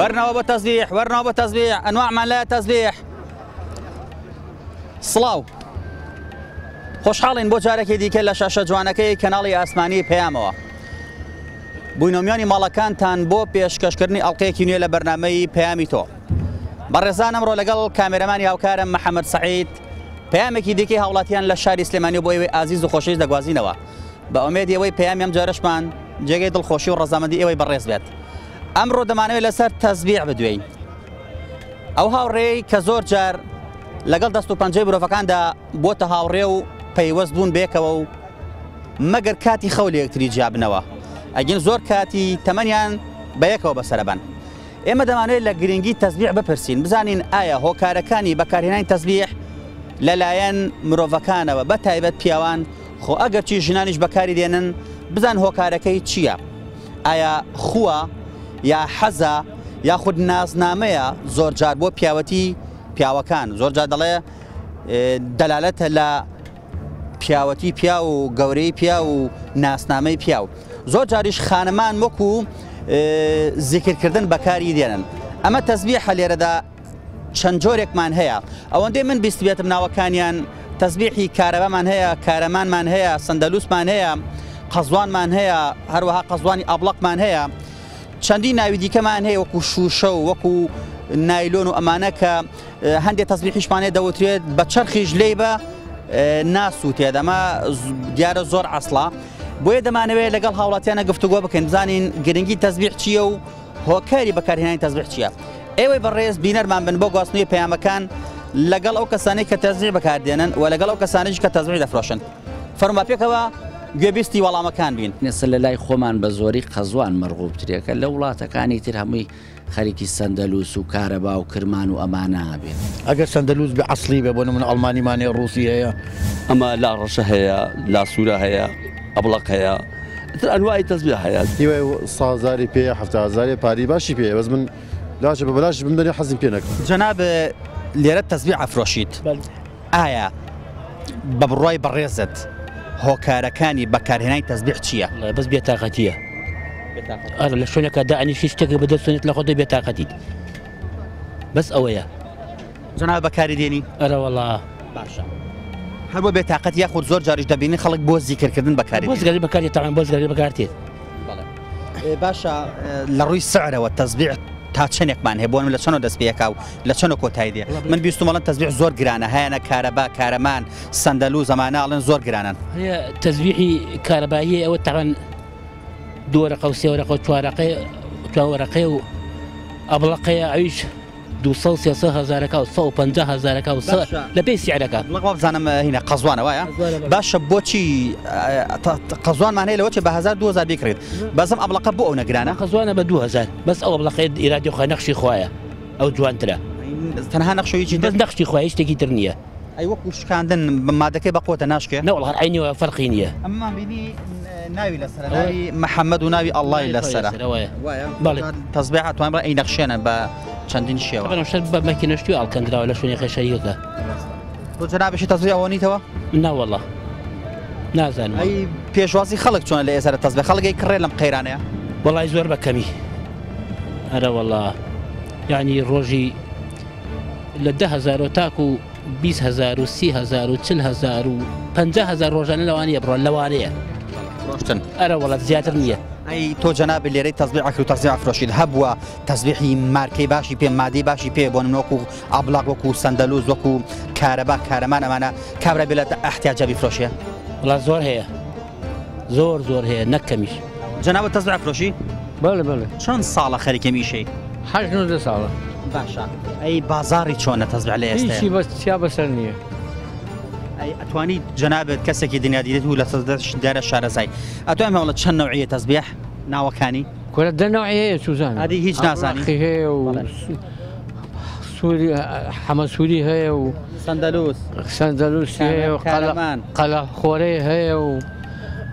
ورنا وبالتسبيح ورنا وبالتسبيح أنواع من لا تسبيح سڵاو خۆشحاڵین بۆ جارێکی دیکە لە شاشە جوانەکەی کەناڵی ئاسمانی پەیامەوە بوونۆمیانی ماڵەکانتان بۆ پێشکەشکردنی ئەڵقەیەکی نوێ لە بەرنامەی پەیامی تۆ بەڕێزان ئەمڕۆ لەگەڵ کامێرەمانی هاوکارم محەممەد سەعید پەیامێکی دیکەی هاوڵاتیان لە شاری سلێمانی بۆ ئێوەی ئازیز و خۆشەویست دەگوازینەوە بە ئومێدی ئەوەی پەیامی ئەم جارەشمان جێگەی دڵخۆشی و ڕەزامەندی ئێوەی بەڕێز بێت ئەمڕۆ دەمانەوێت لەسەر تەسبیح بدوێین ئەو هاوڕێی کە زۆر جار لەگەڵ دەست و پەنجەی مرۆڤەکاندا بۆتە هاوڕێ و پەیوەست بوون بێکەوە و مەگەر کاتی خەو لە یەکتری جیابنەوە ئەگەن زۆر کاتی تەمەنیان بە یەکەوە بەسەرەبەن ئێمە دەمانوێت لە گرنگی تەسبیح بپرسین بزانین ئایا هۆکارەکانی بەکارهێنانی تەسبیح لەلایەن مرۆڤەکانەوە بە تایبەت پیاوان خۆ ئەگەرچی ژنانیش بەکاری دێنن بزان هۆکارەکەی چییە ئایا خووە یا حەزە یاخود نازنامەیە زۆر جار بۆ پیاوەتی پیاوەکان زۆر جار دەڵێ دەلالەتە لە پیاوەتی پیا و گەورەی پیا و ناسنامەی پیاو زۆر جاریش خانەمان وەکو زیکردکردن بەکاری دێنن ئەمە تەسبیحە لێرەدا چەند جۆرێکمان هەیە ئەوەندەی من بیست بێتم ناوەکانیان تەسبیحی کارەبامان هەیە کارەمانمان هەیە سەندەلووسمان هەیە قەزوانمان هەیە هەروەها قەزوانی ئەبڵەقمان هەیە چەندی ناوی دیکەمان هەیە وەکو شوشە و وەکو نایلۆن و ئەمانە کە هەندێک تەسبیحیشمانێ دەوترێت بە چەرخیش لێی بە ناسووتێت ئەمە دیارە زۆر عەسڵە بۆیە دەمانەوێت لەگەڵ هاوڵاتیانە گفتوگۆ بکەین بزانین گرنگی تەسبیح چییە و هۆکاری بەکارهێنانی تەسبیح چییە ئێوەی بەڕێز بینەرمان بن بۆ گواستنەوەی پەیامەکان لەگەڵ ئەو کەسانەی کە تەسبیح بەکاردێنن و لەگەڵ ئەو کەسانەیش کە تەسبیح دەفرۆشن فەرمووە پێکەوە گوێبیستی وەڵامەکان بین نێسە لە لای خۆمان بە زۆری قەزوان مەرغوبترێکە لە وڵاتەکانی تر هەمووی خەریکی سەندەلووس و کارەبا و کرمان و ئەمانە بێت ئەگەر سەندەلووس بە عەسڵی بێ بۆ نمونە ئەڵمانیمانێ ڕووسی هەیە ئەمە لا ڕەشە هەیە لا سوورە هەیە ئەبڵق هەیە ئەنواعی تەسبیح هەیە هیوای 100,000 پێ 70,000 پاری باشی پێ بەس من لاشە بە بەلاش بمدەنی حەزم پێ نەکەم جەناب لێرە تەسبیح ئەفرۆشیت ئایا بە بڕوای بەڕێزت هۆکارەکانی بەکارهێنانی تەسبیح چییە؟ بەس بێتاقەتیە ئەرە لە شوێنەکە داعەنیشی شتێکە بەدەستێت لە خۆی بێتاقەتیت بەس ئەوەیە جەناب بەکاری دێنی؟ ئەرە وەڵا باشە هەر بۆ بێتاقەت یاخود زۆر جاریش دەبینی خەڵک بۆ زیکردکردن بەکاری بۆزگاری بەکاری تاوان بۆزگاری بەکارتێت باشە لە ڕووی سعرەوە تەسبیح تا چەندێکمان هەیە بۆ لە چەند دەست پێکا و لە چەند کۆتایی دێ من بیستمەڵەن تەسبیح زۆر گرانە هەیەنە کارەبا کارەمان سەندەلوو زەمانە ئەڵێن زۆر گرانن هەیە تەسبیحی کارەباییە ئەوە تاوان دووەرەقە و سێوەرەقە و چوارەقەی و ئەبڵەقەیە ئەویش 200,000 و 150,000 لە پێی سیعرەکە بزانم هینە قەزوانە وایە باشە بۆچی قەزوانمان هەیە لەوەچێ بە 1,000-2,000 بیکرێت بەزم ئەبڵەقە بۆ ئەو نەگرانە قەزوانە بە 2,000 بەس ئەو ئەبڵەقەی ئیرادی خۆی نەخشی خۆیە ئەو جوانترە تەنها نەخشەوەیکی بەس نەخشی خۆی شتێکی تر نییە ئەی وەکو شکاندن مادەکەی بەقۆتە ناشکێ نەوەڵ عینیەوە فەرقی نییە ئەممان بینی ناوی لەسەر ناوی محەممەد و ناوی ئەڵڵای لەسەرە تەسبیح ئەتوانین بڵێ ئەی نەخشێنە بە چەندین شێوە شت بە مەکینەشتی ئاڵکەندراوە لە شوێنی خێشەیەکە تۆ جەنابشی تەسبیح ئەوەنیتەوە؟ ناوەڵڵا نازانم ئەی پێشوازی خەڵک چۆنە لە ئێسرە تەسبیح خەڵکی کڕێ لەم قەیرانەیە وەڵای زۆر بەکەمی هەرە وەڵا یعنی ڕۆژی لە 10,000 تاکو 20,000 و 30,000 و 40,000 و 50,000 ڕۆژانە لەوانەیە بڕۆن لەوانەیە ڕۆشتن ئەرە وەڵات زیاتر نییە ئەی تۆ جەناب لێرەی تەسبیح ئەکرد و تەسبیح ئەفرۆشیت هەبووە تەسبیحی مارکەی باشی پێ مادەی باشی پێ بۆ وەکو ئەبڵاق وەکو سەندەلووز وەکو کارەبا کارەمان ئەمانە کابرا بێت لە احتیاجە بیفرۆشیە وڵات زۆر هەیە زۆر هەیە نەکەمیش جەناب تەسبیح ئەفرۆشی؟ بەڵێ بەڵێ چەند ساڵە خەریکە میشەی؟ 8 ساڵە باشە ئەی بازاڕی چۆنە تەسبیح لە ئێستا هیچی بەسیا بەسەر نییە ئەی ئەتوانیت جەنابێت کەسێکی دنیا دیدێت و لە دیارە شارەزای ئەتوانین هەوڵە چەند نەوعیە تەسبیح ناوەکانی کورە دەنەوەی هەیە سوزان ئەدی هیچ نازانی هەیە و سووری حەمە سووری هەیە و سەندەلووس هەیە و قەلە خۆرەی هەیە و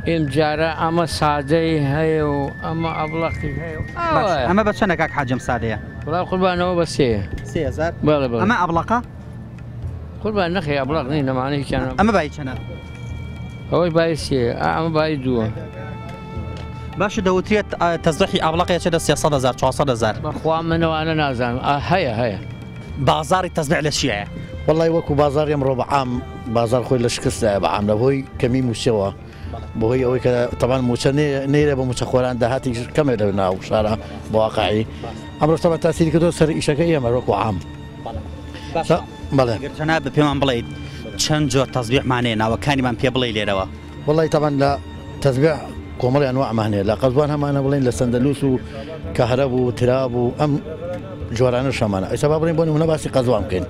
ئێم جارە ئەمە سادەی هەیە و ئەمە ئەبڵەقی هەیە ئەمە بە چەندە کاک حاجم سادەیە؟ وڵای قوربانەوە بە 3,000 بەڵێ ئەمە ئەبڵەقە؟ قوربان نەخێ ئەبڵەق نین نەمانەیەکیانە ئەمە بای چەندە؟ ئەوەی بای 3 ئەمە بای 2 باش دەوترێت تەزبیحی ئابڵەقەیە چێدە 300,000 400,000 بەخوا منەوە نازانم هەیە بازاری تەزبیح لە چییە؟ والله وەکو بازاری ئەمڕۆ بەعام بازار خۆی لە شکستە بەعام لەبۆی کەمی موچەوە بۆهۆی ئەوەی کە تەبان موچە نێرە بە موچە خۆران داهاتی کەمێ لە ناو شارە بەواقعی ئەمڕۆ تەبە تاسیری کردۆ سەر ئیشەکە ئێمە وەکو عام بەڵێ جەناب پێمان بڵێیت چەند جۆر تەزبیحمانەیە ناوەکانیمان پێ بڵێ لێرەوە والله تەبان لە تەزبیح کۆمەڵی ئەنواعمان هەیە لە قەزوان هەمانە بڵێن لە سەندەلووس و کەهرەب و تراب و ئەم جۆرانە شەمانە ئەیسا با بڵێن بۆ نمونە باسی قەزوان بکەین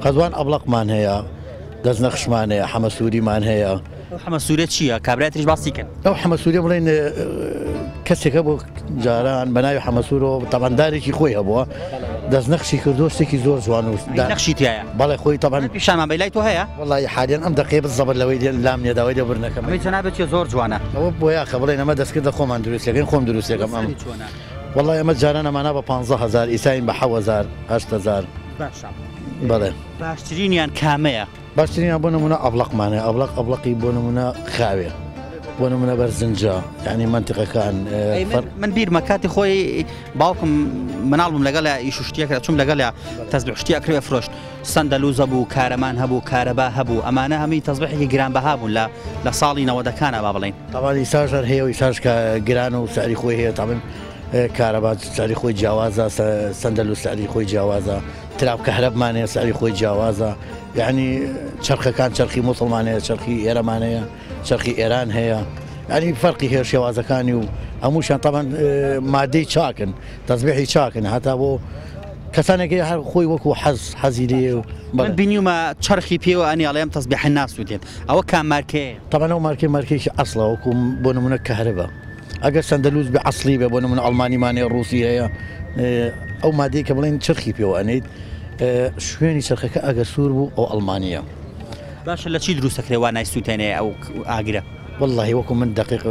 قەزوان ئەبڵەقمان هەیە دەستنەخشمان هەیە حەمەسووریمان هەیە حەمەسوورە چییە کابرایتریش باسیکەن ئەو حەمەسووریە بڵێن کەسێکە بۆ جاران بەناوی حەمەسوورەوە تەباندارێکی خۆی هەبووە دەستنەخشی کردو شتێکی زۆر جوان و نەخشی تایە بەڵێ خۆی تەبان پیشانمان بەلای تۆ هەیە والله حاليا ئەم دقیقە بزەبەر لەوەی لام نێداوای دەبرنەکەم ئەمەی جەنابەت زۆر جوانە ئەوە بۆ یاخە بڵێن ئەمە دەستکردە خۆمان دروستەکەین خۆم دروستەکەم ئەم والله ئەمە جارانەمانە بە 15,000 ئیساین بە 7,000 8,000 بەڵێ باشترینیان کامەیە باشترینیان بۆ نمونە ئەبڵەقمانە ئەبڵەقی بۆ نمونە خاوێ بۆ نمونە بەرزنجە یعنی منتیقەکان من بیرمە کاتی خۆی باوکم مناڵ بووم لەگەڵ ئیش شتێکە چوم لەگەڵ تەزبیح شتێک کرێ فرۆشت سەندەلووز هەبوو کارەمان هەبوو کارەبا هەبوو ئەمانە هەمووی تەزبیحێکی گرانبەها بوون لە ساڵی 90ەکانە با بڵێن تاوان ئیساژەر هەیە و ئیساژ کە گران و ساری خۆی هەیە تاون کارەبا ساری خۆی جیاوازە سەندەلووس ساری خۆی جیاوازە تراب کەهرەبمانەیە ساری خۆی جیاوازە یعنی چرخەکان چرخی موسڵمانەیە چرخی ئێرەمانەیە چرخی ئێران هەیە ینی فەرقی هەیە شێوازەکانی و هەمووشان تاوان مادەی چاکن تەزبیحی چاکن هەتا بۆ کەسانێکی هەر خۆی وەکو حەزی لێ و من بینیومە چرخی پێوە ئەنیاڵێم تەزبیح ناسوودێت ئەوە کام مارکەیە تاوان ئەو مارکێکی ئەسڵە وەکو بۆ نمونە کەهرەبە ئەگەر سەندەلووس بە عەسڵی بێ بۆ نمونە ئەڵمانیمانەیە ڕووسی هەیە ئەو مادەی کە بڵێن چرخی پێوە ئەنیت شوێنی چرخەکە ئەگەر سوور بوو ئەو ئەڵمانیە باشە لە چی دروستەکرێ وانای سووتێنێ ئەو ئاگرە والله وەکو من دقیق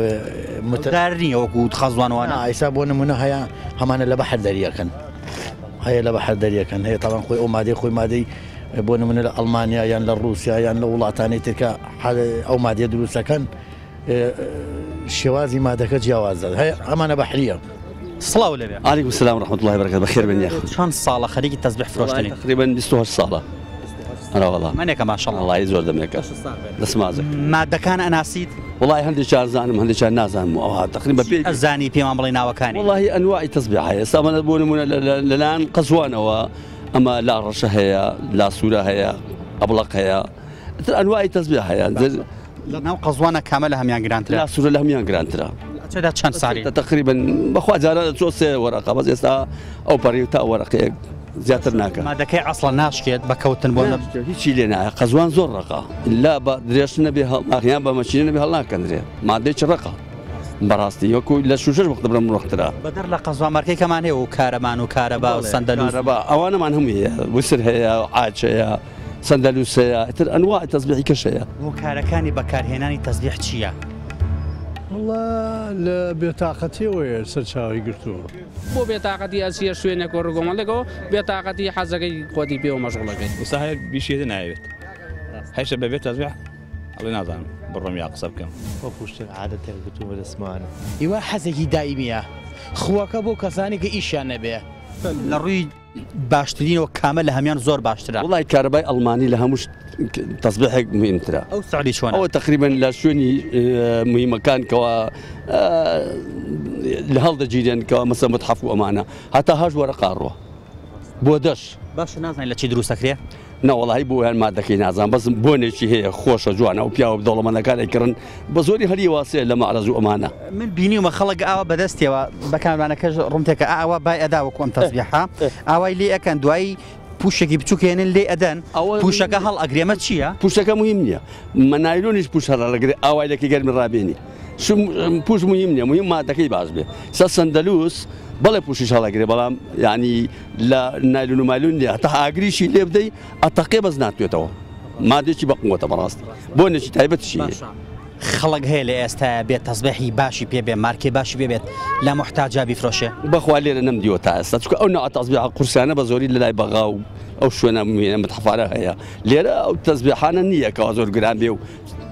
متدارنیە وەکو خەزوانوانە ئایسا بۆ نمونە هەیە هەمانە لە بەحر دەریەکەن هەیە لە بەحر دەریەکەن هەیە تاوان خۆی ئەو مادەی خۆی مادەی بۆ نمونە لە ئەڵمانیا یان لە رووسیا یان لە وڵاتانی ترکە ئەو مادیە دروستەکەن شێوازی مادەکە جیاوازە هەیە ئەمانە بەحریە سڵاو لەبێ عليكم السلام ورحمة الله وبركاته بخير بن ياخذ چەند ساڵە خەریکی تەزبیح فرۆشتنی تقريبا 28 صالة أنا والله منێکە ماشەڵڵا الله يزور دمك دسمازك مادەکان ئەناسیت والله هندي شهر زانم هندي شهر نازانم تقريبا ئەزانی پێمان بڵێ ناوەکانی والله أنواع تسبيح هي سامنا بون من الآن قزوانة أما لا رشة هي لا سورة هي أبلق هي أنواع تسبيح هي ناو قزوانە کامە لە هەمیان گرانترە لا سورة لهم يان جرانترا چێدا چەند ساری تقريبا بخوا جاران تشوف ورقة بس يسا أو بريوتا ورقة زیاتر ناکە مادەکەی عەسڵە ناشکێت بەکەوتن بۆ هیچی لێ نایە قەزوان زۆر ڕقا لا بە درێژ نەبێ هەڵناکیان بە مەچینە نەبێ هەڵناکەندرێ مادەی چ ڕقا بەڕاستی وەکو لە شوشەش وەختە بڵم ڕخترا بەدەر لە قەزوان مارکەیەکەمان هەیە و کارەمان و کارەبا و سەندەلووس ئەوانەمان هەموو هەیە وسر هەیە عاچ هەیە سەندەلووس هەیە تر ئەنواع تەزبیحی کەش هەیە بۆ کارەکانی بەکارهێنانی تەزبیح چییە؟ والله لە بێتاقەتیەوەیە سەرچاوی گرتووە بۆ بێتاقەتی ئەسیە شوێنێک و ڕگۆمەڵێکەوە بێتاقەتی حەزەکەی خۆتی پێوە مەشغوڵەکەیت وستا هەیە بیشێتە ناوێت هەیشە بەبێت تەزبیح ئەڵێ نازانم بڕۆم یا قسە بکەم وەکو شتێک عادەتێک گرتووە دەسمانە ئیوا حەزێکی دائیمیە خووەکە بۆ کەسانی کە ئیشیان نەبێ لە ڕووی باشترینەوە کامە لە هەمیان زۆر باشترە وڵای کارەبای ئەڵمانی لە هەموو تەزبیحێک مهمترە ئەو سعودی چۆنە ئەوە تقریبا لە شوێنی مهمەکان کەەوە لە هەڵدەگیرێن کەەوە مەسە متحەف و ئەمانە هەتا هەژ وەرەقاڕوە بۆ دەش باش نازانین لە چی دروستەکرێ نەوەڵی بۆ یان مادەکەی نازان بەس بۆنێکی هەیە خۆشە جوانە و پیاوە دەوڵەمەندەکانی کردن بە زۆری هەری واسەیە لە مەعرەز و ئەمانە من بینیومە خەڵک ئاوا بەدەستیەوە بەکارمانەکەش ڕوونتێکە ئاوا بای ئەدا وەکو ئەم تەزبیحە ئاوای لێ ئەکەن دوایی پوشێکی بچووکێنن لێ ئەدەن پوشەکە هەڵ ئەگرێمە چییە؟ پوشەکە مهم نییە مەنایلۆنیش پوش هەڵەگرێ ئاوای لەکی گەرمی ڕابێنی پوش مهم نییە مهم مادەکەی باش بێ سەندەلووس بەڵێ پوشیش هەڵەگرێ بەڵام ینی لە نایلون و مایلون نیە هەتا ئاگریشی لێ بدەی ئەتەقێ بەس ناتوێتەوە مادێکی بەقوتە بەڕاست بۆنێکی تایبەتشی خەڵک هەیە لە ئێستا بێت تەزبیحی باشی پێ بێ مارکێ باشی بێت لە محتاجا بیفرۆشێ بەخوا لێرە نەمدیوە تا ئێستا چونکە ئەو نوع تەزبیح قورسانە بە زۆری لە لای بەغا و ئەو شوێنە متحەفانە هەیە لێرە ئەو تەزبیحانە نییە کەوا زۆر گران بێ و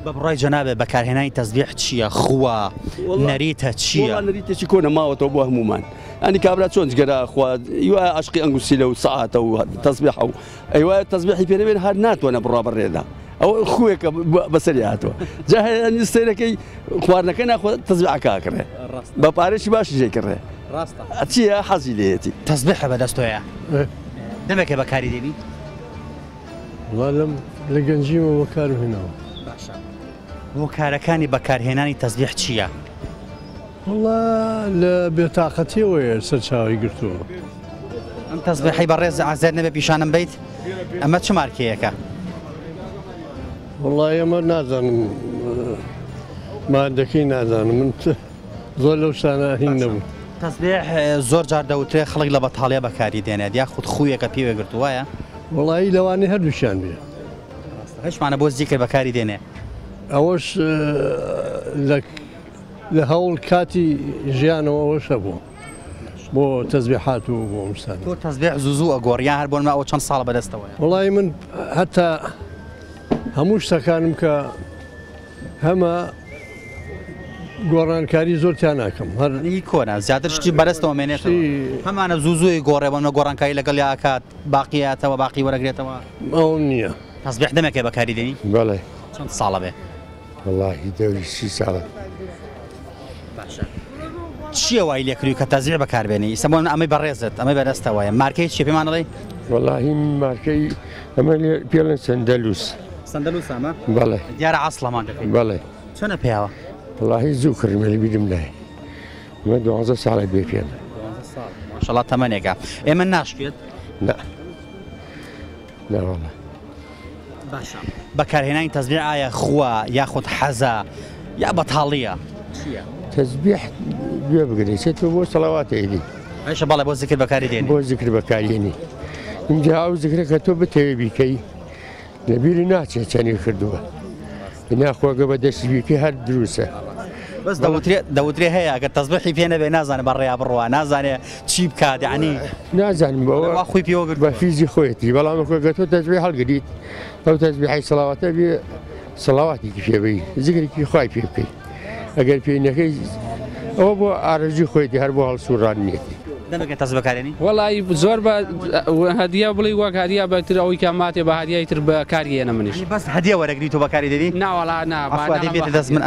بەڕای جەنابێ بەکارهێنانی تەزبیح چییە؟ خوا نەریتە چییە؟ نەریتێکی کۆنە ماوەتەوە بۆ هەمومان ئەنی کابرا چۆن جگەرا خوا یوە عشقی ئەنگوسیلە و سەعاتە و تەزبیح و ئەیوایە تەزبیحی پێنەبێن هەر ناتوانە بڕابڕێدا ئەو خوێکە بەسەری هاتووە جا هەیە سەیرەکەی خواردنەکە ناخۆ تەزبیحەکەکڕێ بە پارێکی باشی جێکڕێ چییە حەزی لێتی تەزبیحە بەدەستۆیە دەمێکە بەکاری دێنی؟ وەڵام لە گەنجیمە بەکارهێناوە هۆکارەکانی بەکارهێنانی تەزبیح چییە؟ وڵا لە بێتاقەتیەوەیە سەرچاوی گرتووە ئەم تەزبیحی بەڕێز ئازار نەبێ پیشانم بیت ئەمە چ مارکەیەکە؟ وڵای ئەمە نازانم مادەکەی نازانم من زۆر لەو شتانە هین نەبوو تەزبیح زۆر جار دەوترێ خەڵک لە بەتاڵیە بەکاری دێنێت یا خودت خویەکە پێوە گرتووایە؟ وڵایی لەوانەیە هەردووشیان بێ هیچمانە بۆ زیکر بەکاری دێنێ ئەوەش لە هەوڵ کاتی ژیانەوە ئەوەش هەبوو بۆ تەزبیحات و بۆ ئەمشتان تۆ تەزبیح زوو ئەگۆڕیان هەر بۆنمە ئەوە چەند ساڵ بەدەستەوەیە؟ وڵای من هەتا هەموو شتەکانم کە هەمە گۆڕانکاری زۆرتیان ناکەم هەرنی کۆنا زیاتر شتی بەدەستەوە مێنێت هەمانە زووزووی گۆڕێبەوە گۆڕانکاری لەگەڵ یاکات باقیاتەوە باقی وەرەگرێتەوە ئەو نییە تەزبیح دەمێکێ بەکاری دێنی؟ بەڵێ چەند ساڵە بێ؟ وەڵاهی دەوری 30 ساڵە باشە چییە وای لێکردی کە تەزبیح بەکاربێنی؟ ئیسەبوون ئەمەی بەڕێزت ئەمەی بەدەستەوەیە مارکەی چی پێمان دەڵێ؟ وەڵاهی مارکەی ئەمە پێڵێن سەندەلووس سەندەلووس ئەمە؟ بەڵێ دیارە عەسڵەمان دەکەین بەڵێ چۆنە پێیاوە؟ وەڵاهی زوو کڕمە لە بیرم لای ئەمە 12 ساڵە بێ پێم ماشەڵڵا تەمەنێکە ئێمە ناشکێت؟ نا ناوەڵە باشە بەکارهێنانی تەزبیح ئایا خوا یاخود حەزە یا بەتاڵیە؟ چییە؟ تەزبیح گوێ بگرێت چێتەوە بۆ سەڵاواتێدی ئەیشە بەڵێ بۆ زیکر بەکاری دێنی؟ بۆ زیکر بەکارێنی اینجا ئەو زیکرە کە تۆ بتەوێ بیکەی لەبیری ناچێت چەنی کردووە ناخۆگە بە دەستی بیکەی هەر دروستە بەس دەوترێ هەیە ئەگەر تەزبیحی پێ نەبێ نازانێ بەڕێیا بڕوە نازانێ چی بکات یعنی نازانم بەوە خۆی پێوە بە فیزی خۆیەتی بەڵام کۆگە تۆ تەزبیح هەڵگریت ئەو تەزبیحی سەڵاواتە بێ سەڵاواتێکی پێبی زیکرێکی خوای پێ بکەی ئەگەر پێی نەکەی ئەوە بۆ ئارەژی خۆیەتی هەر بۆ هەڵسوڕانێتی دەمەکە تەزبیح بەکارێنی؟ وەڵی زۆر بە هەدیە بڵی وەک هەدیە بەتر ئەوەی کە ماتێ بە هەدیای تر بەکارگەێنە منیش بەس هەدیە وەرەگری تۆ بەکاری دێنی؟ ناوەڵا نابێت دەست من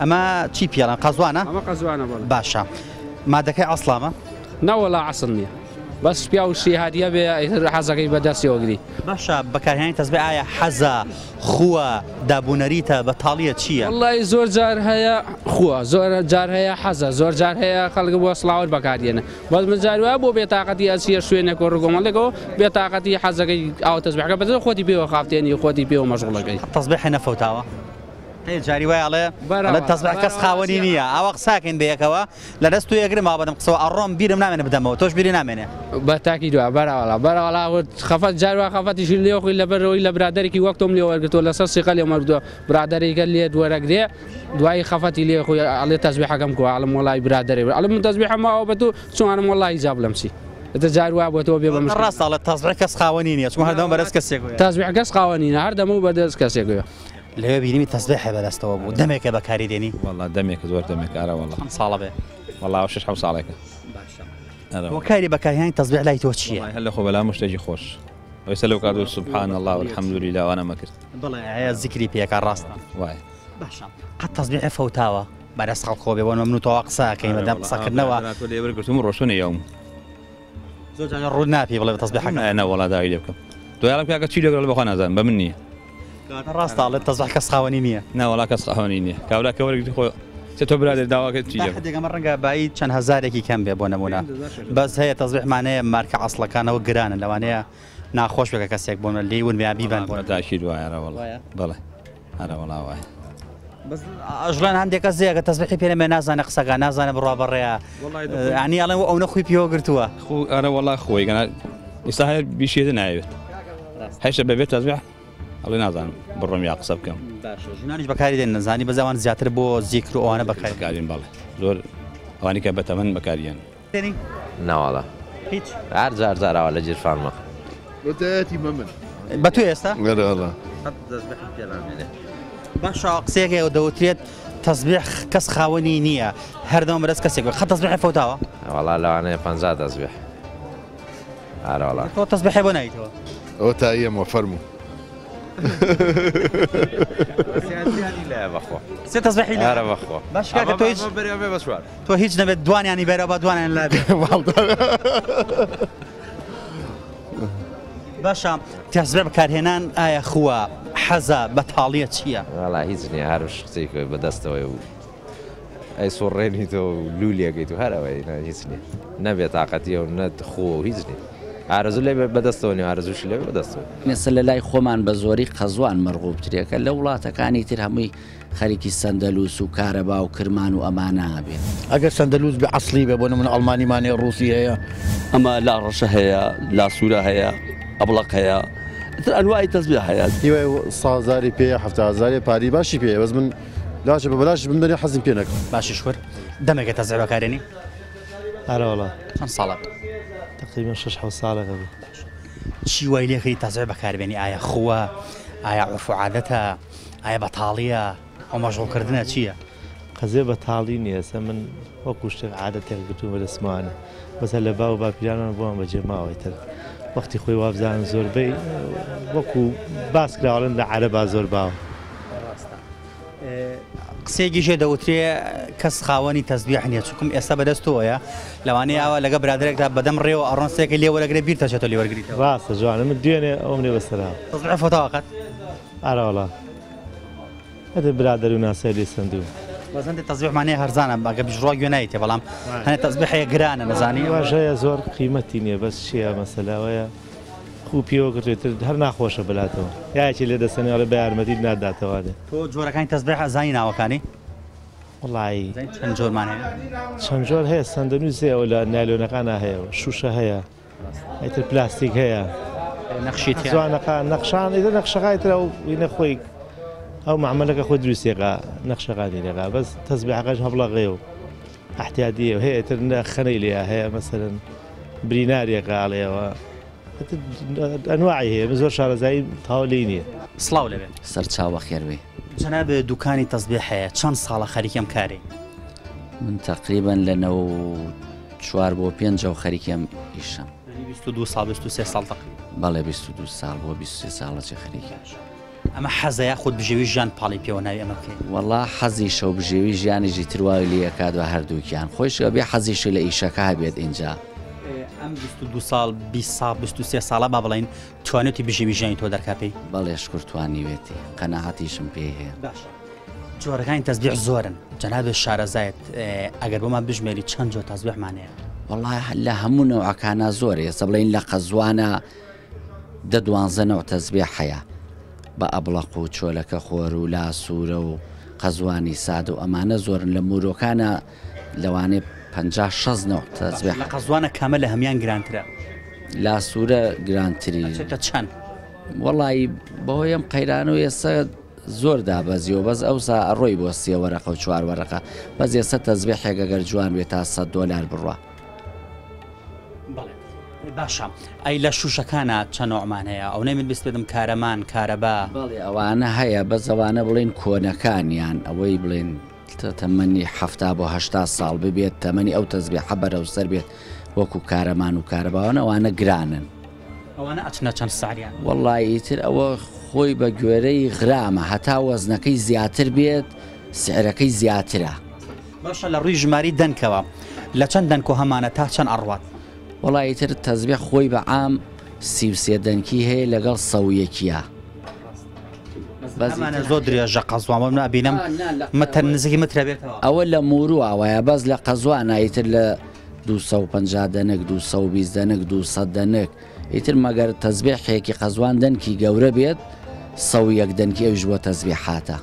ئەمە چی پێڵەن قەزوانە؟ ئەمە قەزوانە باشە مادەکەی عەسڵامە؟ ناوەڵا عەسڵ نییە بەس پیاوشی هەدیە بێ حەزەکەی بەدەستیەوەگری باشە بەکارهێنانی تەزبیح ئایا حەزە خووە دابوونەریتە بەتاڵیە چییە؟ وەڵی زۆر جار هەیە خووە زۆر جار هەیە حەزە زۆر جار هەیە خەڵک بۆ سڵاوت بەکارێنە بەس من جاروایە بۆ بێتاقەتی ئەسیە شوێنێک و ڕگۆمەڵێکەوە بێتاقەتی حەزەکەی ئاو تەزبیحەکە بەدە خۆتی پێوە خافتێنی خۆتی پێوە مەشغوڵەکەی تەزبیحی نەفەوتاوە؟ جاری وای ئەڵێ تەزبیح کەس خاوەنی نییە ئەوە قساکەین بەیەکەوە لە دەست و یەگرم ئابدەم قسەوە ئەڕۆم بیرم نامێنە بدەمەوە تۆش بیری نامێنێ بە تاکی دووە بەراوەڵا خەفەت جاروا خەفەتیشی لێخۆی لەبەرەوەی لە برادێکی وەکتۆم لێ وەرگتۆ لەسەر سیقە لێ مەردووە برادێکە لێ دووەرەگرێ دوای خەفەتی لێ خۆی ئەڵێ تەزبیحەکەم کو ئەڵم وڵای برادێ ئەڵم من تەزبیحەمەوە بە تو چۆنم وڵی جاب لەمسی دە جاروا بۆ تۆ بێ بە ڕاستە تەزبیح کەس خاوەنی نییە چون هەردەم بەدەست کەسێکە تەزبیح کەس خاوەنینە هەردەمە بەدەست کەسێکە لەوێ بینیمی تەزبیحی بەدەستەوە بوو دەمێکە بەکاری دێنی؟ وەڵا دەمێکە زۆر دەمێک ئارە وەڵا ساڵە بێ وەڵا 6 ساڵێکە وەکاری بەکارهێنانی تەزبیح لای تۆ چییە؟ هەر لە خۆ بەلا شتێکی خۆش ئەوسە لەو کات سبحان الله والحمد لله وانە مەکرد بڵێ هەیە زیکری پێکە ڕاستە وای باشە قەت تەزبیحی فەوتاوە بەدەست خەڵکۆ بێ بۆ من و تۆوا قساکەین بەدەم قسەکردنەوە لێبرگرتم ڕۆشتنە یاوم زۆر جار ڕوو ناپی بڵێ تەزبیحەکە نەوەڵا داوای لێ بکەم تۆ یاڵم کاکە چی لەگەڵ بەخوا نازانم بە من نییە ڕاستاڵێت تەزبیح کەس خاوەنی نییە ناوەڵا کەس خاوەنی نییە کابرا کە وەرگرتی خۆ تۆ برادر داواکە چی دێگەمە ڕەنگە بایی چەند هەزارێکی کەم بێ بۆ نمونە بەس هەیە تەزبیحمانەیە مارکە عەسڵەکانەوە گرانن لەوانەیە ناخۆش بێکە کەسێک بۆن لیون بیا بیبان بۆ داشی دوایە وەڵا بەڵێ هەرە وەڵا وای بەس ئەژڵان هەندێکە زیەکە تەزبیحی پێ نەمێ نازانە قسەکە نازانە بڕوا بەڕێە عنی ئەڵێ ئەو نەخۆی پێوە گرتووە ئەرە وەڵا خۆی گەنا ئێستا هەیە بیشێتە ناوێت هەیشە بەبێت تەزبیح ئەڵێ نازانم بڕۆم یا قسە بکەم ژنانیش بەکاری دێن نەزانی بەزەوان زیاتر بۆ زیکر و ئەوانە بەکارین بەڵێ زۆر ئەوانی کە بەتەمەن بەکاریان ناوەڵا هیچ هەر جار جاراوە لە جیرفانمە بەتایەتی مەمن بە تو ئێستا باشە قسەیەکێ دەوترێت تەسبیح کەس خاوەنی نییە هەردەم بەدەست کەسێک خە تەسبیحی فەوتاوە والله لەوانەیە 50 تەسبیح ئارە وڵا تۆ تەسبیحی بۆ نایتەوە ئەوە تا ئێمە فەرموو لا بەخۆ سێ تەسبیحی ئارە بەخۆ باش کاکە تۆ هیچ نەبێت دوانیانی بەرە بە دوانیان لابێ باشە تەسبیح بەکارهێنان ئایا خووە حەزە بەتاڵیە چییە؟ والله هیچ نییە هەر شتێک بەدەستەوەی و ئەی سۆڕێنیتەوە و لولێگەیت و هەرەوەی هیچ نییە نەبێت تااقەتیە و نەت خۆ و هیچ نییە ئارەزوو لێ بەدەستەوە نی ئارەزوش لێ بەدەستەوە مێسە لە لای خۆمان بە زۆری قەزوان مەرغوبترێکە لە وڵاتەکانی تر هەمووی خەریکی سەندەلووس و کارەبا و کرمان و ئەمانە بێت ئەگەر سەندەلووس بێ عەسڵی بێ بۆ نمونە ئەڵمانیمانێ ڕووسی هەیە ئەمە لا ڕەشە هەیە لا سوورە هەیە ئەبڵق هەیە ئەنواعی تەسبیح هەیە هیوای 100,000 پێ 70,000 پاری باشی پێ بەس من لاچە بە بەلاش بمدەنی حەزم پێ نەکەم باشیش وەر دەمێکە تەسبیح بەکارێنی ئارە وڵا چەند ساڵە تقریبا 6 ساڵێکە بوو چی وای لێکەی تەسبیح بەکاربێنی ئایا خووە ئایا عورف و عادەتە ئایا بەتاڵیە ئەو مەشغوڵکردنە چییە؟ قەزێ بەتاڵی نییە سە من وەکو شتێک عادەتێک گرتووم بە دەسمانە بەسە لە باو باپیرانان بۆم بەجێ ماوەی تر وەختی خۆی وابزانم زۆربەی وەکو باس کراوەڵن لە عەرەبا زۆر باوە قسێکی ژێ دەوترێ کەس خاوەنی تەسبیح نییە چووکم ئێستا بەدەستەوەیە لەوانەیە ئەوە لەگە برادێکدا بەدەم ڕێوە ئەڕۆنسێکی لێ وەرەگرێ بیر تەچێتەوە لێ وەرگریتەوە ڕاستە جوانە من دوێنێ ئەوم لێ بەسەرا تەسبیح فۆتاوەقەت ئارە وڵا هەدە برادەر و ناسای لێ سندوو بەزەندی تەسبیحمانەیە هەرزانە ئەگە بژڕۆ گوێنایتێ بەڵام هەنێ تەسبیحەیە گرانە نەزانی واژەیە زۆر قیمەتی نییە بەس چییە مەسەلاوەیە خوب پیەوە کردێتتر هەر ناخۆشە بلاتەوە یاکی لێ دەسەنێڵە بە یارمەتی ناداتەوە دێ تۆ جۆرەکانی تەسبیح ئەزانی ناوەکانی وڵی چەند جۆرمان هەیە چەند جۆر هەیە سەندەنووسێەوە لە نایلۆنەکانە هەیە شوشە هەیە ئەیتر پلاستیک هەیە نەخشیت جوانەکان نەخشان ئیدە نەخشەکای ترە و وینە خۆی ئەو معمەلەکە خۆی دروستێکا نەخشەکانی لێگا بەس تەسبیحەکەش هەبڵەغێ و احتیادیە هەیە تر خەنەی لێ هەیە مەسەرەن برینارێکاڵێەوە ئەنواعی هەیە زۆر شارەزایی تاو لێ نییە سڵاو لەبێت سەرچاوە خێروێ جەناب دوکانی تەسبیح هەیە چەند ساڵە خەریکەم کارێ من تقریبا لە 4 بۆ 5 خەریکەم ئیشم 22 ساڵ 23 ساڵ بەڵێ 22 ساڵ بۆ 23 ساڵە خەریکە ئەمە حەزەیە خودت بژێوی ژیان پاڵی پێوە ناوی ئەمە بکەین وەڵا حەزی شەو بژێوی ژیانیژی ترواوی لەکات و هەردووکیان خۆش بێ حەزیشی لە ئیشەکە بێت اینجا ئەم 22 ساڵ 20 ساڵ 23 ساڵە با بڵین توانێتی بژێوی ژیانی تۆ دەرکاپی بەڵێ شکرتوانیوێتی قەناعەتیشم پێ هەیە جۆرەکانی تەسبیح زۆرن جەناب شارەزایەت ئەگەر بۆمان بژمێری چەند جۆر تەسبیحمانەیە وەڵای لە هەموو نەوعەکانە زۆرە ێستا بڵین لە قەزوانە 12 نەوع تەسبیح هەیە بە ئەبڵەق و چۆلەکە خۆر و لا سوورە و قەزوانی ساد و ئەمانە زۆرن لە مورۆکانە لەوانێ 50-60 نەوع تەسبیح لە قەزوانە کامە لە هەمیان گرانترە لا سوورە گرانتری چەند وەڵی بەهۆی ئەم قەیران و ئێستا زۆر دابەزیەوە بەس ئەوسا ئەڕۆی بۆ 3 وەرەقە و 4 وەرەقە بەس ئێستا تەسبیحێک ئەگەر جوان بێت تا $100 بڕوە باشە ئەی لە شوشەکانە چەند نوعمان هەیە ئەو نەمێت بیست بێتم کارەمان کارەبا بەڵێ ئەوانە هەیە بەس ئەوانە بڵێن کۆنەکانیان ئەوەی بڵێن تەمەنی 70 بۆ 80 ساڵ ببێت تەمەنی ئەو تەسبیحە بەرەوسەر بێت وەکو کارەمان و کارەباوانە ئەوانە گرانن ئەوانە ئەچنە چەند ساریان وەڵی ئیتر ئەوە خۆی بە گوێرەی غرامە هەتا وەزنەکەی زیاتر بێت سعرەکەی زیاترە باشە لە ڕووی ژماری دەنکەوە لە چەند دەنک و هەمانە تا چەند ئەڕوات وەڵی تر تەسبیح خۆی بە عام 33 دەنکی هەیە لەگەڵ 100یەکیە بەزمانە زۆر درێژە قەزوان نابینم مەتەر نزیکی مترە بێتەوە ئەوە لە موورو ئاوایە بەس لە قەزوان ئیتر لە 250 دەنک 220 دەنک 200 دەنک ئیتر مەگەر تەسبیحێکی قەزوان دەنکی گەورە بێت 100 دەنکی ئەویش بۆ تەسبیحاتە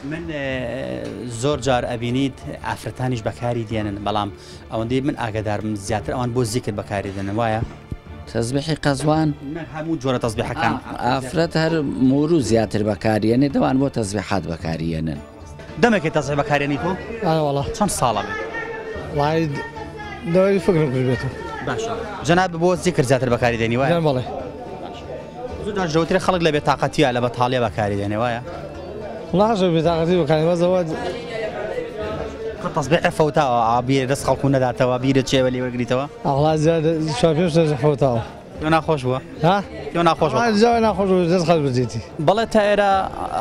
من زۆر جار ئەبینیت ئافرەتانیش بەکاری دێنن بەڵام ئەوەندەی من ئاگدارم زیاتر ئەوان بۆ زیکر بەکاری دێنن وایە تەسبیحی قەزوان هەموو جۆرە تەسبیحەکان ئافرەت هەر موورو زیاتر بەکارێنێ دەوان بۆ تەسبیحات بەکارێنن دەمێکی تەسبیح بەکارێنی تۆ وڵا چەند ساڵە بێت وای دەوای فکرم کرد بێتەوە باشە جەناب بۆ زیکر زیاتر بەکاری دێنی وایە بەڵێ زۆر جار ژەوترێ خەڵک لە بێتاقەتیە لە بەتاڵیە بەکاری دێنێ وایە والله بطاقتي بكاري بزود تصبيح فوتا عبير دەست خەڵکو نەداتەوە بیرت چێوە لێ وەرگریتەوە الله زاد شو پێش فوتاوە ناخۆش بووە ها ناخۆش ناخۆش دەست خەڵ بجێتی بەڵێ تا ئێرە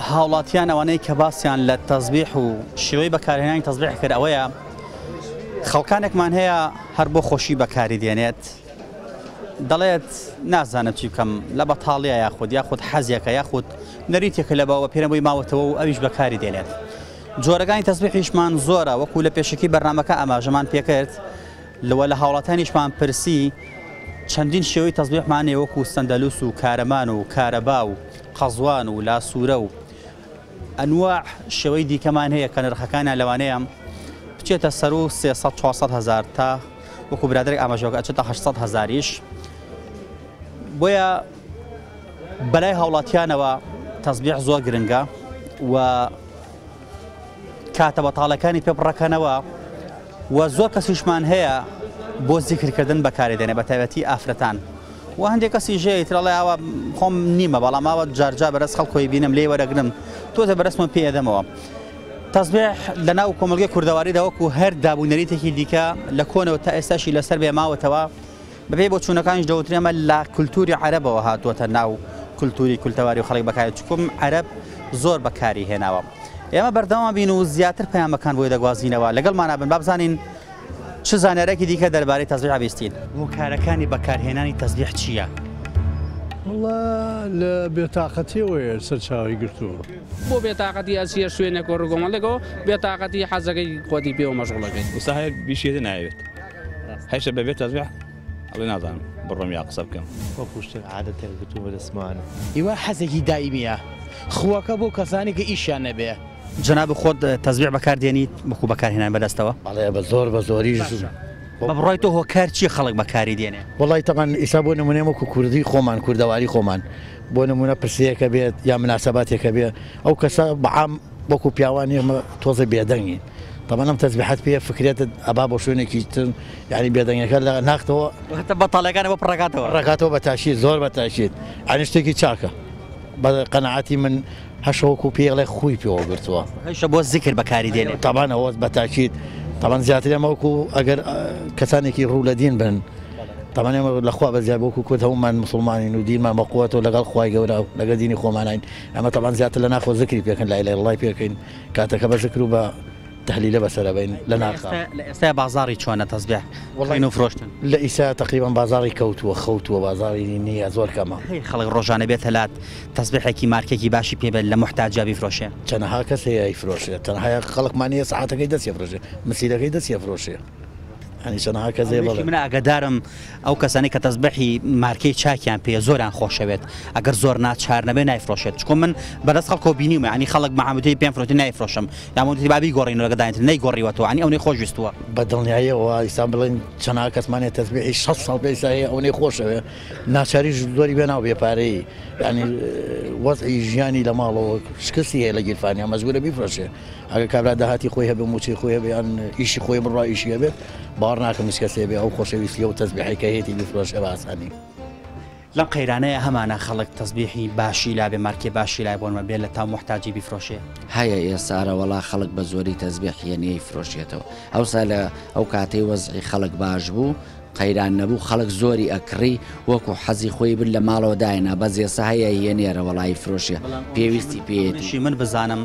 هاوڵاتیان ئەوانەی کە باسییان لە تەزبیح و شێوەی بەکارهێنانی تەزبیح کرد ئەوەیە خەڵکانێکمان هەیە هەر بۆ خۆشی بەکاری دێنێت دەڵێت نازانم چی بکەم لە بەتاڵیە یاخود حەزیەکە یاخود نەریتێکە لەبەوە پێرە بۆی ماوەتەوە و ئەویش بەکاری دێنێت جۆرەکانی تەزبیحیشمان زۆرە وەکو لە پێشکی بەرنامەکە ئاماژەمان پێکرد لەوە لە هاوڵاتیانیشمان پرسی چەندین شێوەی تەزبیحمانێ وەکو سەندەلوس و کارەمان و کارەبا و قەزوان و لاسوورە و ئەنواع شێوەی دیکەمان هەیە کە نرخەکانیان لەوانەیە بچێتە سەر و 300-400 هزار تا وەکو برادێک ئاماژەوەکە ئەچێتە 800 هزاریش بۆیە بەلای هاوڵاتیانەوە تەزبیح زۆر گرنگە و کاتە بەتاڵەکانی پێ بڕەکەنەوە و زۆر کەسیشمان هەیە بۆ زیکردکردن بەکارێدێنێ بە تایبەتی ئافرەتان و هەندێک کەسی ژێیترڵێ ئەوە خۆم نیمە بەڵام ئەوە جارجا بەرەس خەڵکۆی بینم لێ وەرەگرم تۆزە بەرەسمە پێدەمەوە تەزبیح لە ناو کۆمەلگەی کوردەواریدا وەکو هەر دابوونەریتێکی دیکە لە کۆنەوە تا ئێستاشی لەسەر بێ ماوەتەوە بەبێ بۆ چوونەکانیش دەوترێمە لە کولتوری عەرەبەوە هاتووەتە ناو کولتوری کولتەواری و خەڵک بەکاری چکم عەرەب زۆر بەکاری هێناوە ئێمە بەردەوام بین و زیاتر پەیامەکان بۆی دەگوازینەوە لەگەڵمان نابن با بزانین چ زانیارێکی دیکە دەربارەی تەزبیح بیستین هۆکارەکانی بەکارهێنانی تەزبیح چییە؟ والله لە بێتاقەتیەوەیە سەرچاوی گرتووە بۆ بێتاقەتی ئەسیە شوێنێک و ڕگۆمەڵێکەوە بێتاقەتی حەزەکەی خۆتی پێوە مەشغوڵەکەی ئێستا هەیە بیشێتە ناوێت هەیشە بەبێت تەزبیح ئەڵێ نازانم بڕۆم یا قسە بکەم وەکو شتێک عادەتێک گرتووە دەسمانە ئیوا حەزێکی دائیمیە خواکە بۆ کەسانی کە ئیشیان نەبێ جناب خۆت تەزبیح بەکاردێنیت وەکو بەکارهێنان بەدەستەوە بەڵێ بە زۆر بە زۆریش بە بڕای تۆ هۆکار چی خەڵک بەکاری دێنێ وڵی تەقان ئیسا بۆ نمونێ وەکو کوردی خۆمان کوردەواری خۆمان بۆ نمونە پرسەیەکە بێت یا مناسباتێکە بێ ئەو کەسە بەعام وەکو پیاوانی ئەمە تۆزە بێدەنگین طبعا ئەم تەزبیحات پێ فکرێتە ئەبا بۆ شوێنێکی تر یعنی بێدەنگەکە لە ناختەوە هەتە بەتاڵەکانەوە ڕێکاتەوە بە تاشید زۆر بە تاشید عین شتێکی چاکە بە قەنەعاتی من هەشەوەکو پێڵێ خۆی پێوە گرتووە هەیشە بۆ زیکر بەکاری دێنێت طبعا ئەوە بە تاکید طبعا زیاتر ئەمەوەکو ئەگەر کەسانێکی ڕوو لە دین بن طبعا ئێمە لەخوا بە زیاد بۆکو کورد هەمومان مسلمانین و دینمان بەقووەتەوە لەگەڵ خوای گەورە لەگەڵ دینی خۆمانین ئەمە طبعا زیاتر لە ناخۆ زکری پێکەن لا ئیلاهە ئیلڵڵاه پێکەین کاتەکە بە زکر و بە تحلیلە بەسەرەبین لە ناخا لە ئێستا بازاڕی چۆنە تەزبیح وڵین و فرۆشتن لە ئیسا تقریبا بازاڕی کەوتووە خەوتووە بازاڕی نییە زۆر کەمە خەڵک ڕۆژانە بێت هەلات تەزبیحێکی مارکێکی باشی پێبێت لە محتاجا بیفرۆشێ چەندەها کەس هەیە ئەیفرۆشێت تەنها خەڵکمانە سەعاتەکەی دەستی فرۆشێ مسیرەکەی دەستی فرۆشێ هەنی چەندەها کەس هەیە بەڵێ من ئاگادارم ئەو کەسانی کە تەزبیحی مارکەی چاکیان پێ زۆران خۆشەوێت ئەگەر زۆر ناچار نەبێ نایفرۆشێت چکۆ من بەدەست خەڵکۆ بینیمە ینی خەڵک مەحەمەدی پێم فرۆتی نایفرۆشم یامەتی بابی گۆڕین لەگەداێت نەیگۆڕیوەتەوە ینی ئەو نەی خۆشویستووە بە دڵنیاییەوە ئیسا بڵێن چەندها کەسمانێت تەزبیحی 6 ساڵ پێی هەیە ئەو نەی خۆشەوێ ناچاریش زۆری بێ ناو بێپارەی ینی وەزعی ژیانی لە ماڵەوە شکستی هەیە لە گیرفانیا مەجبورە بیفرۆشێ ئەگەر کابرا داهاتی خۆی هەبێ موچی خۆی هەبێ یان ئیشی خۆی بڕوا ئیشی هەبێت باوەڕ ناکەم هیچ کەسێ بێ ئەو خۆشەویستی و تەزبیحەکە هەیەی بیفرۆشێ بە ئاسانی لەم قەیرانەیە هەمانە خەڵک تەزبیحی باشی لابێ مارکێ باشی لای بۆنمە بێت لە تا محتاجی بیفرۆشێ هەیە ئێسارە وەڵا خەڵک بە زۆری تەزبیحیە نیەی فرۆشێتەوە ئەوسا لە ئەو کاتەی وەزعی خەڵک باش بوو قەیران نەبوو خەڵک زۆری ئەکڕی وەکو حەزی خۆی بن لە ماڵەوە داینا بەس ئێستا هەیە هێنێرە وەڵای فرۆشێ پێویستی پێێتی من بزانم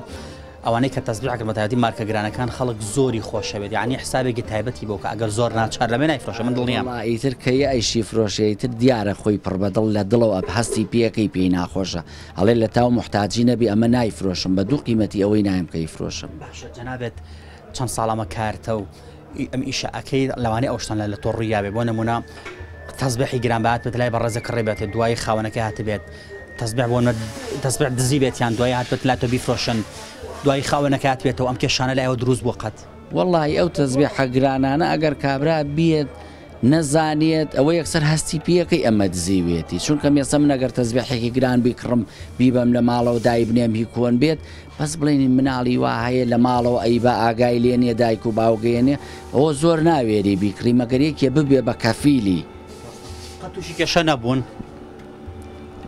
ئەوانەی کە تەزبیحکرد بەتایبەتی مارکە گرانەکان خەڵک زۆری خۆشەوێت یعنی حسابێکی تایبەتی بۆ کە ئەگەر زۆر ناچار لەبێ نایفرۆشە من دڵنیام ئیتر کەیە ئەیشی فرۆشەیتر دیارە خۆی پڕبەدڵ لە دڵەوە ئەب هەستی پێەکەی پێی ناخۆشە هەڵێ لە تاو محتاجی نەبی ئەمە نایفرۆشم بە دوو قیمەتی ئەوەی نایم کەی فرۆشم باشە جەنابێت چەند ساڵەمە کارتە و ئەم ئیشە ئەەکەی لەوانەیە ئەوشتان لە تۆ ڕوویابێ بۆ نمونە تەزبیحی گرانبات بێت لای بەڕێزە کڕێ بێت دوای خاوەنەکە هاتبێت تەزبیح بۆ تەزبیح دزی بێت یان دوای هاتبێت لا تۆ بیفرۆشن دوای خاوەنەکە هاتبێتەوە ئەم کێشانە لایەوە دروست بووە قەت وەڵی ئەو تەزبیحە گرانانە ئەگەر کابرا بێت نەزانێت ئەوە یەکسەر هەستی پێەکەی ئەمە دزیوێتی چونکە مێسە من ئەگەر تەزبیحێکی گران بیکڕم بیبەم لە ماڵەوە دای بنێم هی کۆن بێت بەس بڵێنی مناڵی وا هەیە لە ماڵەوە ئەی بە ئاگای لێنێ دایک و باوگەێنێ ئەوە زۆر ناوێری بیکڕی مەگەر یەکێ ببێ بە کەفیلی قەت تووشی کێشە نەبوون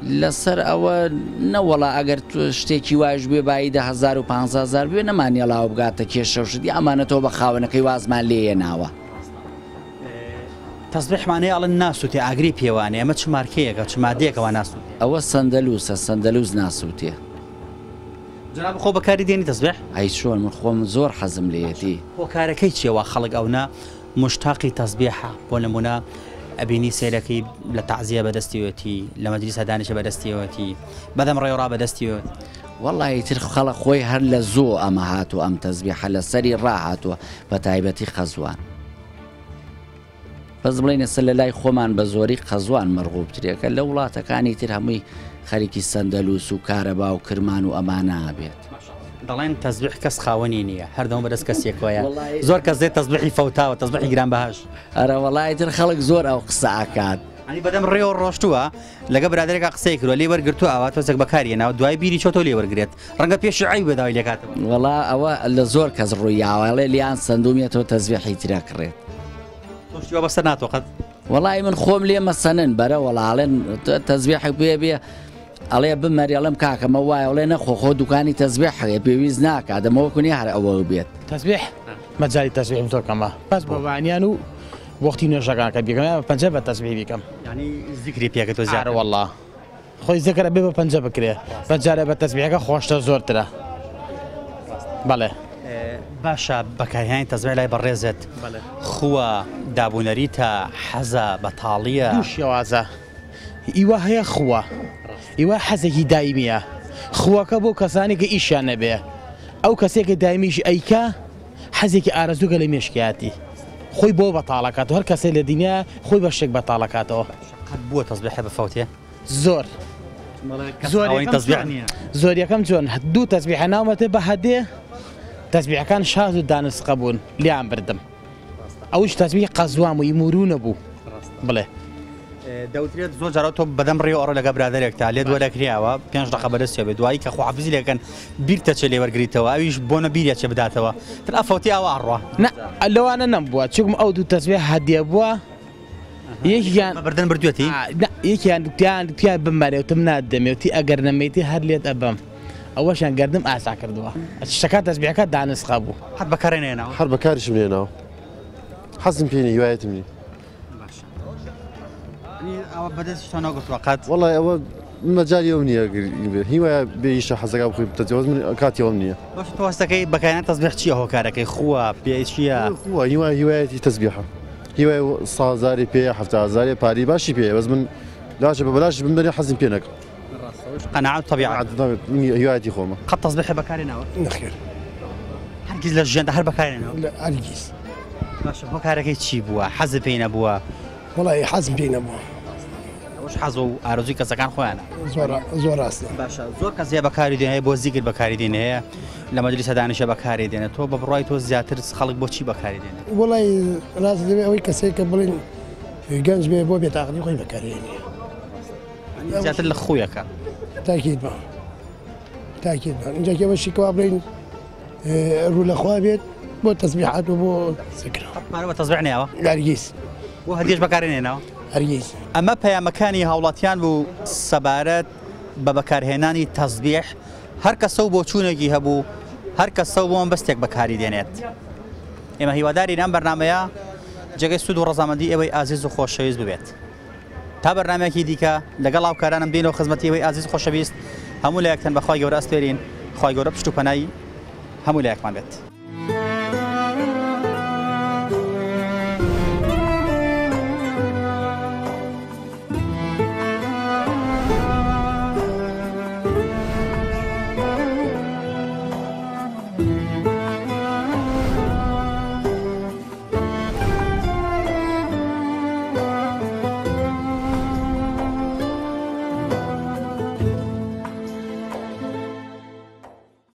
لەسەر ئەوە نەوەڵا ئەگەر شتێکی واش بێ بای 10,000 و 15,000 بێ نەمانێڵاوە بگاتە کێشەوشتی ئەمانەتەوە بە خاوەنەکەی وازمان لێ ناوە تەزبیحمانەیە ئەڵەن ناسووتێ ئاگری پێوانێ ئەمە چ مارکەیەکە چ مادەیەکەوە ناسووت ئەوە سەندەلووسە سەندەلووز ناسووتێ جناب خۆ بەکاری دێنی تەزبیح ئەی چۆن من خۆم زۆر حەزم لێتی هۆکارەکەی چیەوە خەڵک ئەونا مشتاقی تەزبیحە بۆ نمونە ئەبینی سیرەکەی لە تەعزیە بەدەستیوەتی لە مەجلیسە دانیشە بەدەستیوەتی بەدەم ڕێوەڕا بەدەستیوەت وەڵی تر خەڵق خۆی هەر لە زۆ ئەمە هاتووە ئەم تەزبیحە لە سەری ڕاهاتووە بە تایبەتی خەزوان بەس بڵێنە سەر لە لای خۆمان بە زۆری خەزوان مەرغوبترێکە لە وڵاتەکانی تر هەمووی خەریکی سەندەلووس و کارەبا و کرمان و ئەمانە بێت دەڵێن تەزبیح کەس خاوەنی نییە هەردەم بەدەست کەسێکۆیە زۆر کەس دێت تەزبیحی فەوتاوە تەزبیحی گرانبەهاش ئەرە وەڵای تر خەڵک زۆر ئەو قسە ئاکات ئەنی بەدەم ڕێوە ڕۆشتووە لەگە برادێکا قسەی کردووە لێ وەرگرتو ئاوا تۆزێک بەکاریە ناو دوای بیری چۆتۆ لێ وەرگێت ڕەنگە پێش عی بەداوای لێکاتەوە وەڵا ئەوە لە زۆر کەس ڕووی یاوەڵێ لیان سندومێتەوە تەزبیحی ترە کڕێت تۆشتیوە بەسەر ناتۆقەت وەڵی من خۆم لێ مەسەنن بەرە وەڵاڵێن تەزبیحی بێ بێ ئەڵێ بمەریەڵم کاکەمە وایە وڵێ نەخۆ خۆ دوکانی تەزبیح هەیە پێویست ناکات دەمەوە کونی هەر ئەوە بێت تەزبیح مەجای تەزبیحم تۆکەمە بەس بۆ وانیان و وەختی نوێژەکانکە بیکەم پەنجە بە تەزبیح بیکەم ینی زیکری پێکە تۆ زیاتر وەڵا خۆی زەکەرە بێ بە پەنجە بکرێ بەجارە بە تەزبیحەکە خۆشتە زۆرترە بەڵێ باشە بەکارهێنانی تەزبیح لای بەڕێزت خووە دابوونەریتە حەزە بەتاڵیە دوو شێوازە ئیوا هەیە خووە ئیوا حەزێکی دایمیە خووەکە بۆ کەسانی کە ئیشیان نەبێ ئەو کەسێکی دایمیش ئەیکا حەزێکی ئارەزووکە لە مێشکیاتی خۆی بۆ بەتاڵەکات و هەر کەسێک لە دنیا خۆی بە شتێک بەتاڵەکاتەوە قەت بووە تەزبیحە بەفەوتێ زۆر زۆریەکەم چۆن دوو تەزبیحە ناومەتێ بە هەدێ تەزبیحەکان شاز و دانسقە بوون لیان بردم ئەوش تەزبیح قەزوام و ئیمورونە بوو بڵێ دەوترێت زۆر جارە تۆ بەدەم ڕێ ئەڕۆ لەگە برادێکتا لێ دووە دەکریاوە 5 دقە بەدەستێ بێت دوایی کە خۆحافزی لەکەن بیرتە چێ لێ وەرگریتەوە ئەویش بۆنە بیرە چێ بداتەوە تر ئەفەوتی ئەوە ئەڕۆ لەوانە نەمبووە چکم ئەو دوو تەزبیح هەدیە بووە یەکیان بەردەن بردوێتی یەکیان دوتیان بمەرێوتم نادەمێوتی ئەگەر نەمێتی هەر لێت ئەبەم ئەوەشان گەردم ئاسا کردووە شتەکە تەزبیحەکە دانسقە بوو هەر بەکارێنێنەوە هەر بەکاریشم لێنەوە حەزم پێنی هیوایەتم نی ئەوە بەدەست تۆ نەگوتووە قەت وەڵی ئەوە مەجای ئەو نییە هیوایە بێیشە حەزەکە بخوی تەجاوز من کاتیەوەم نییە باش تۆ هەستەکەی بەکارێنان تەزبیح چییە هۆکارەکەی خووە پێ چییە خووە هیوایەتی تەزبیحە هیوای 100,000 پێ 70,000 پاری باشی پێ بەس من لاشە بە بەلاش بمدەنی حەزم پێ نەکەم قەناعەت طبیعەت هیوایەتی خۆمە قەت تەزبیح بەکارێنەوە نەخێر هەرگیز لە ژیاندا هەر بەکارێنەوە هەرگیز باشە هۆکارەکەی چی بووە حەزت پێی نەبووە وەڵی حەزم پێی نەبووە ئەوش حەز و ئارزووی کەسەکان خۆیانە زۆر ڕاستە باشە زۆر کەسێ بەکاری دێن هەیە بۆ زیکر بەکاری دێن هەیە لە مەجلیسە دانیشە بەکاری دێنێت تۆ بە بڕای تۆ زیاتر خەڵک بۆچی بەکاری دێنێت وڵی ڕاست دەبێت ئەوەی کەسێک کە بڵین گەنج بێ بۆ بێتاقلی خۆی بەکارێنێ زیاتر لە خۆیەکە تاکید بە تاکید بە اینجاکەوە شیکەوا بڵین ڕوو لەخوا بێت بۆ تەزبیحات و بۆ زیکرەوە تەزبیح نێوە هەرگیز بۆ هەدیەش بەکارێنێنەوە هەرگیز ئەمە پەیامەکانی هاوڵاتیان بوو سەبارەت بە بەکارهێنانی تەزبیح هەر کەسە و بۆ چوونێکی هەبوو هەر کەسە و بۆم بەستێک بەکاری دێنێت ئێمە هیواداری ئەم بەرنامەیە جێگەی سود و ڕەزامەندی ئێوەی ئازیز و خۆشەویست ببێت تا بەرنامێکی دیکە لەگەڵ هاوکارانم دێنەوە خزمەتی ئێوەی ئازیز و خۆشەویست هەموو لایەکتان بەخوای گەورە ئەستێرین خوای گەورە پشت و پەنای هەموو لایەکمان بێت